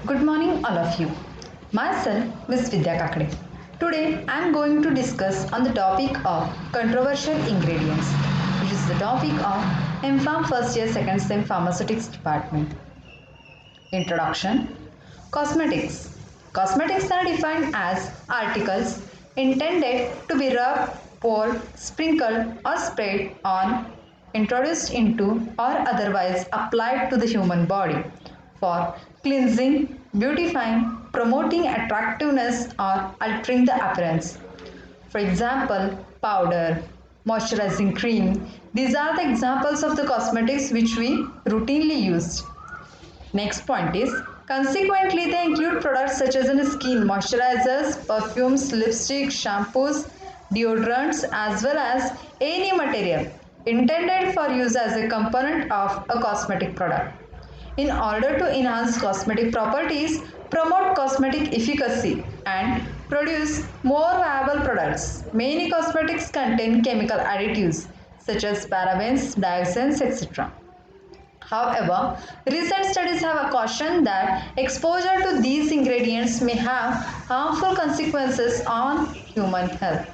Good morning, all of you. Myself, Miss Vidya Kakade. Today, I am going to discuss on the topic of controversial ingredients, which is the topic of MPharm First Year Second Sem Pharmaceutics Department. Introduction. Cosmetics. Cosmetics are defined as articles intended to be rubbed, poured, sprinkled, or sprayed on, introduced into, or otherwise applied to the human body for cleansing, beautifying, promoting attractiveness, or altering the appearance. For example, powder, moisturizing cream. These are the examples of the cosmetics which we routinely use. Next point is, consequently they include products such as skin moisturizers, perfumes, lipstick, shampoos, deodorants, as well as any material intended for use as a component of a cosmetic product. In order to enhance cosmetic properties, promote cosmetic efficacy, and produce more viable products, many cosmetics contain chemical additives such as parabens, dioxins, etc. However, recent studies have cautioned that exposure to these ingredients may have harmful consequences on human health.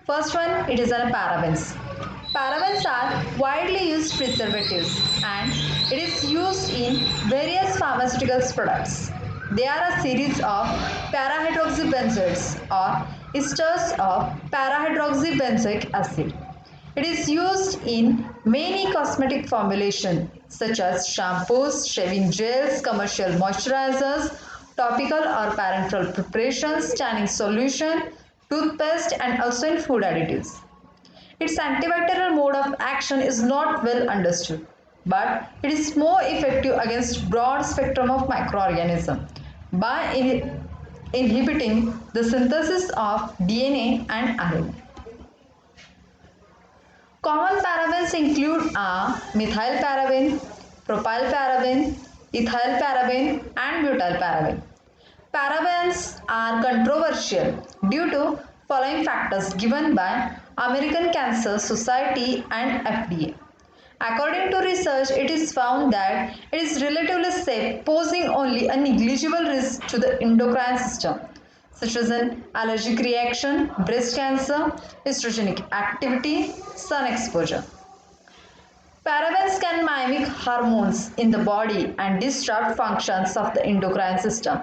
First one, it is parabens. Parabens are widely used preservatives and it is used in various pharmaceuticals products. They are a series of parahydroxybenzoates or esters of parahydroxybenzoic acid. It is used in many cosmetic formulations such as shampoos, shaving gels, commercial moisturizers, topical or parenteral preparations, tanning solution, toothpaste, and also in food additives. Its antibacterial mode of action is not well understood, but it is more effective against broad spectrum of microorganisms by inhibiting the synthesis of DNA and RNA. Common parabens include methyl paraben, propyl paraben, ethyl paraben, and butyl paraben. Parabens are controversial due to following factors given by American Cancer Society and FDA. According to research, it is found that it is relatively safe, posing only a negligible risk to the endocrine system, such as an allergic reaction, breast cancer, estrogenic activity, sun exposure. Parabens can mimic hormones in the body and disrupt functions of the endocrine system.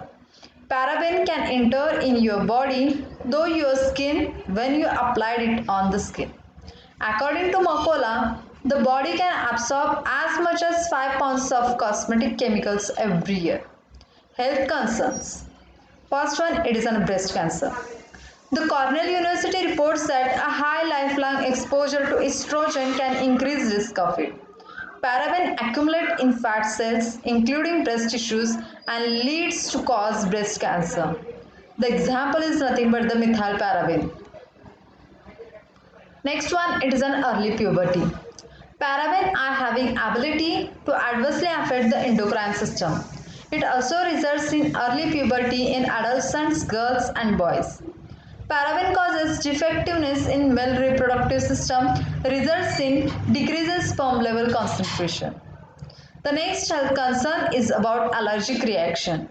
Paraben can enter in your body through your skin when you applied it on the skin. According to Mercola, the body can absorb as much as 5 pounds of cosmetic chemicals every year. Health concerns. First one, it is on breast cancer. The Cornell University reports that a high lifelong exposure to estrogen can increase risk of it. Paraben accumulate in fat cells, including breast tissues, and leads to cause breast cancer. The example is nothing but the methyl paraben. Next one, it is an early puberty. Paraben are having ability to adversely affect the endocrine system. It also results in early puberty in adolescents, girls, and boys. Paraben causes defectiveness in male reproductive system, results in decreases sperm level concentration. The next health concern is about allergic reaction.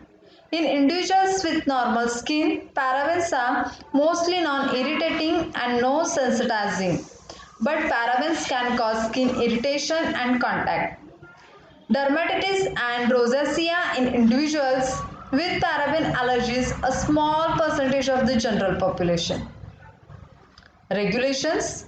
In individuals with normal skin, parabens are mostly non-irritating and no sensitizing, but parabens can cause skin irritation and contact. Dermatitis and rosacea in individuals with paraben allergies, a small percentage of the general population. Regulations.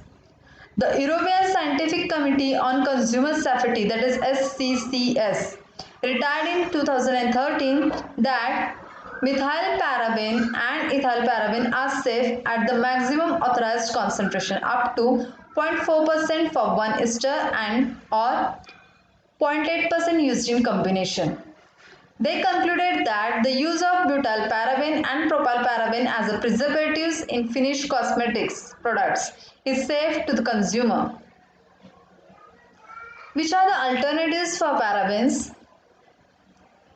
The European Scientific Committee on Consumer Safety, that is SCCS, retired in 2013 that methyl paraben and ethyl paraben are safe at the maximum authorized concentration up to 0.4% for one ester and or 0.8% used in combination. They concluded that the use of butyl paraben and propyl paraben as a preservatives in finished cosmetics products is safe to the consumer. Which are the alternatives for parabens?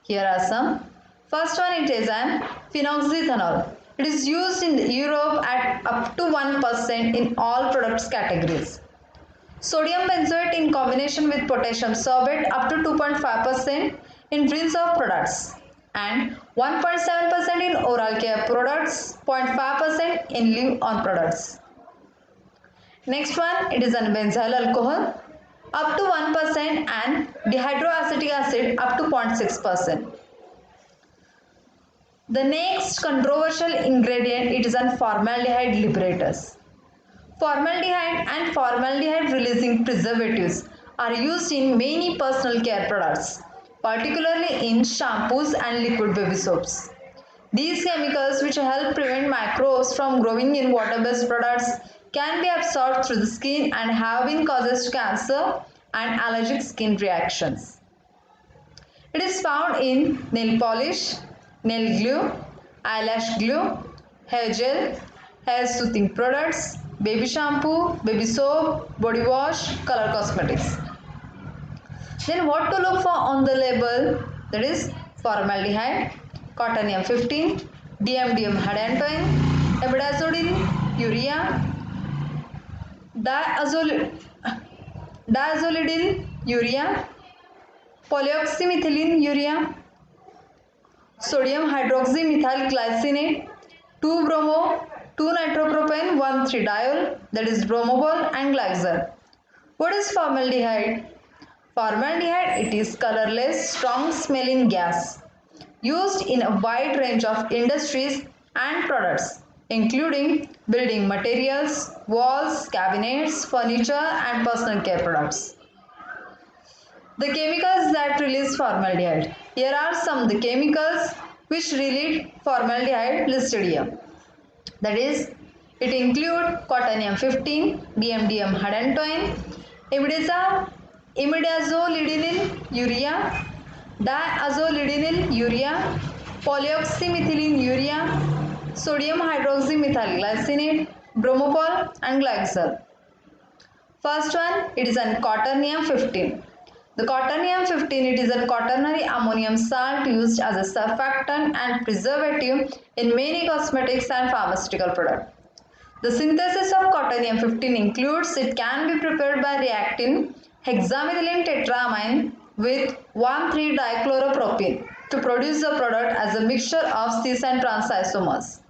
Here are some. First one, it is an phenoxyethanol. It is used in Europe at up to 1% in all products categories. Sodium benzoate in combination with potassium sorbate up to 2.5%. in rinse of products and 1.7% in oral care products, 0.5% in leave-on products. Next one, it is an benzyl alcohol up to 1% and dihydroacetic acid up to 0.6%. The next controversial ingredient, it is an formaldehyde liberators. Formaldehyde and formaldehyde releasing preservatives are used in many personal care products, particularly in shampoos and liquid baby soaps. These chemicals, which help prevent microbes from growing in water-based products, can be absorbed through the skin and have been causes to cancer and allergic skin reactions. It is found in nail polish, nail glue, eyelash glue, hair gel, hair soothing products, baby shampoo, baby soap, body wash, color cosmetics. Then what to look for on the label? That is formaldehyde, cotonium-15, DMDM hadantoin, imidazolidine, urea, diazolidine urea, polyoxymethylene urea, sodium hydroxymethyl glycinate, 2-bromo, 2-nitropropane, 1,3-diol, that is bromobol and glycol. What is formaldehyde? Formaldehyde, it is colorless, strong smelling gas used in a wide range of industries and products, including building materials, walls, cabinets, furniture and personal care products. The chemicals that release formaldehyde. Here are some of the chemicals which release formaldehyde listed here. That is, it includes cotonium-15, DMDM hadantoin, imidazolidine urea, diazolidine urea, polyoxymethylene urea, sodium hydroxymethyl glycinate, bromopol and glycol. First one, it is an cotonium-15. The cotonium-15, it is a quaternary ammonium salt used as a surfactant and preservative in many cosmetics and pharmaceutical products. The synthesis of cotonium-15 includes it can be prepared by reacting hexamethylene tetramine with 1,3-dichloropropene to produce the product as a mixture of cis and trans isomers.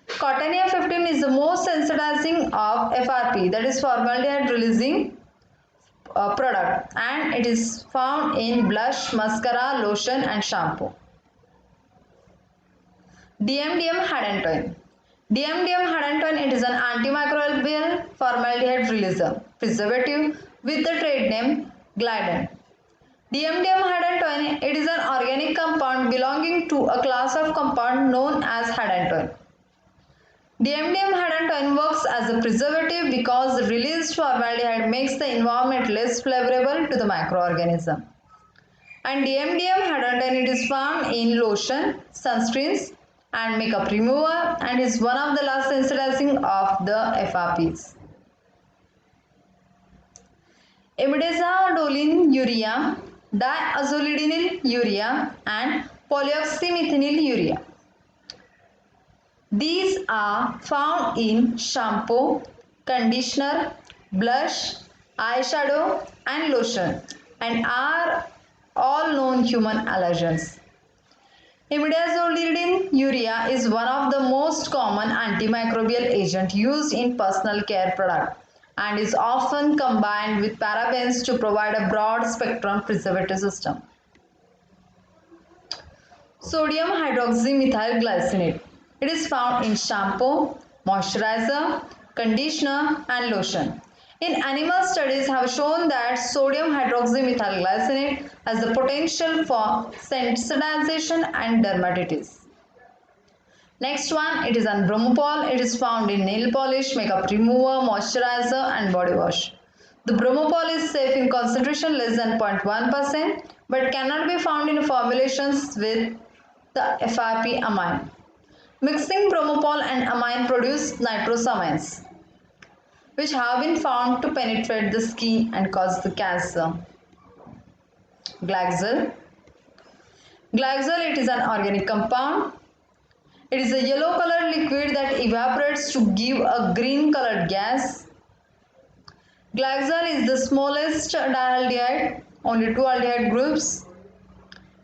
Cotonium-15 is the most sensitizing of FRP, that is formaldehyde releasing product, and it is found in blush, mascara, lotion and shampoo. DMDM hadantoin. DMDM hadantoin, it is an antimicrobial formaldehyde releaser preservative with the trade name Glidant. DMDM hadantoin, it is an organic compound belonging to a class of compound known as hadantoin. DMDM hadantoin works as a preservative because the released formaldehyde makes the environment less favorable to the microorganism. And DMDM hadantoin, it is found in lotion, sunscreens and makeup remover and is one of the last sensitizing of the FRPs. Imidazolidine urea, diazolidine urea and polyoxymethylene urea. These are found in shampoo, conditioner, blush, eyeshadow and lotion and are all known human allergens. Imidazolidine urea is one of the most common antimicrobial agent used in personal care product and is often combined with parabens to provide a broad spectrum preservative system. Sodium hydroxymethyl glycinate. It is found in shampoo, moisturizer, conditioner and lotion. In animal studies have shown that sodium hydroxymethyl glycinate has the potential for sensitization and dermatitis. Next one, it is an bromopol. It is found in nail polish, makeup remover, moisturizer and body wash. The bromopol is safe in concentration less than 0.1% but cannot be found in formulations with the FRP amine. Mixing bromopol and amine produce nitrosamines, which have been found to penetrate the skin and cause the cancer. Glycol. Glycol, it is an organic compound. It is a yellow colored liquid that evaporates to give a green colored gas. Glycol is the smallest dialdehyde, only 2 aldehyde groups.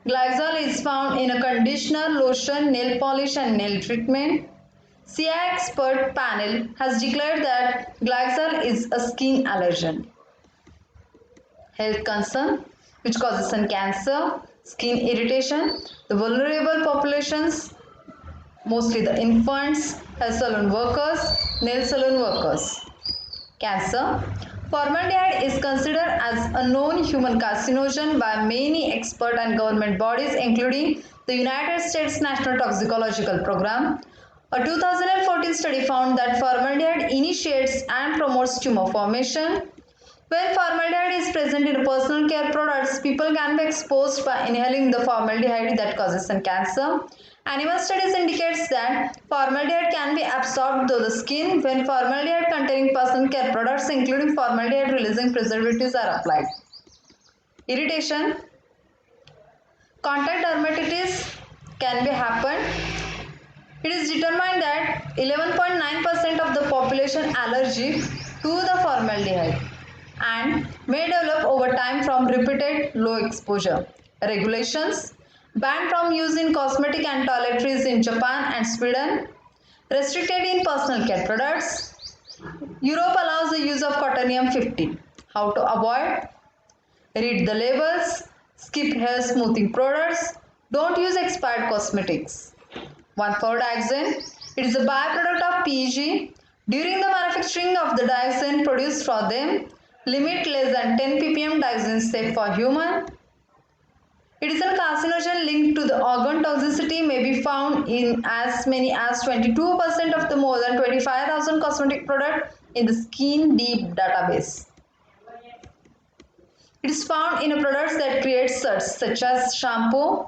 Glycol is found in a conditioner, lotion, nail polish and nail treatment. CI expert panel has declared that glycol is a skin allergen. Health concern which causes some cancer, skin irritation, the vulnerable populations, mostly the infants, hair salon workers, nail salon workers. Cancer. Formaldehyde is considered as a known human carcinogen by many expert and government bodies including the United States National Toxicological Program. A 2014 study found that formaldehyde initiates and promotes tumor formation. When formaldehyde is present in personal care products, people can be exposed by inhaling the formaldehyde that causes some cancer. Animal studies indicates that formaldehyde can be absorbed through the skin when formaldehyde containing personal care products including formaldehyde releasing preservatives are applied. Irritation. Contact dermatitis can be happen. It is determined that 11.9% of the population allergic to the formaldehyde and may develop over time from repeated low exposure. Regulations. Banned from use in cosmetic and toiletries in Japan and Sweden. Restricted in personal care products. Europe allows the use of cotonium 50. How to avoid? Read the labels. Skip hair smoothing products. Don't use expired cosmetics. 1,4-dioxane. It is a byproduct of PEG. During the manufacturing of the dioxane produced for them, limit less than 10 ppm dioxane safe for human. It is a carcinogen linked to the organ toxicity may be found in as many as 22% of the more than 25,000 cosmetic products in the Skin Deep database. It is found in products that create suds such as shampoo,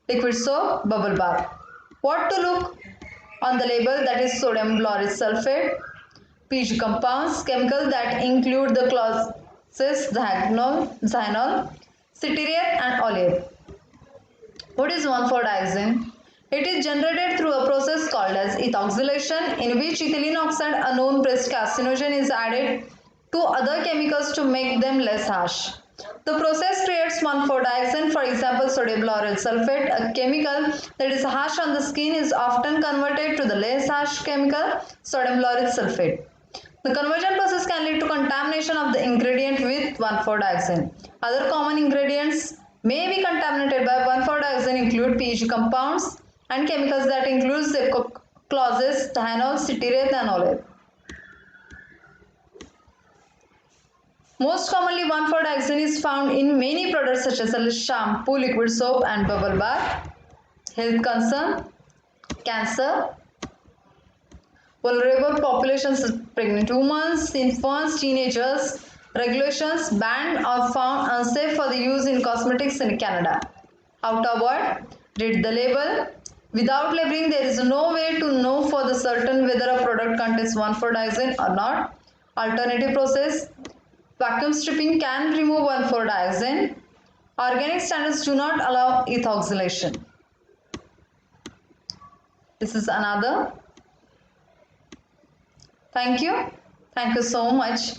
liquid soap, bubble bath. What to look on the label, that is sodium lauryl sulfate, PG compounds, chemicals that include the clauses xylol, citiriate and oleate. What is 1,4-dioxane? It is generated through a process called as ethoxylation in which ethylene oxide, a known breast carcinogen, is added to other chemicals to make them less harsh. The process creates 1,4-dioxane, for example sodium lauryl sulfate, a chemical that is harsh on the skin is often converted to the less harsh chemical sodium lauryl sulfate. The conversion process can lead to contamination of the ingredient with 1,4-dioxane. Other common ingredients may be contaminated by 1,4-dioxane include PEG compounds and chemicals that include the clauses thianol, citiriate and oleate. Most commonly 1,4-dioxane is found in many products such as shampoo, liquid soap and bubble bath. Health concern, cancer, vulnerable populations, pregnant women, infants, teenagers. Regulations banned or found unsafe for the use in cosmetics in Canada. How to avoid? Read the label. Without labeling, there is no way to know for the certain whether a product contains 1,4-dioxane or not. Alternative process. Vacuum stripping can remove 1,4-dioxane. Organic standards do not allow ethoxylation. This is another. Thank you. Thank you so much.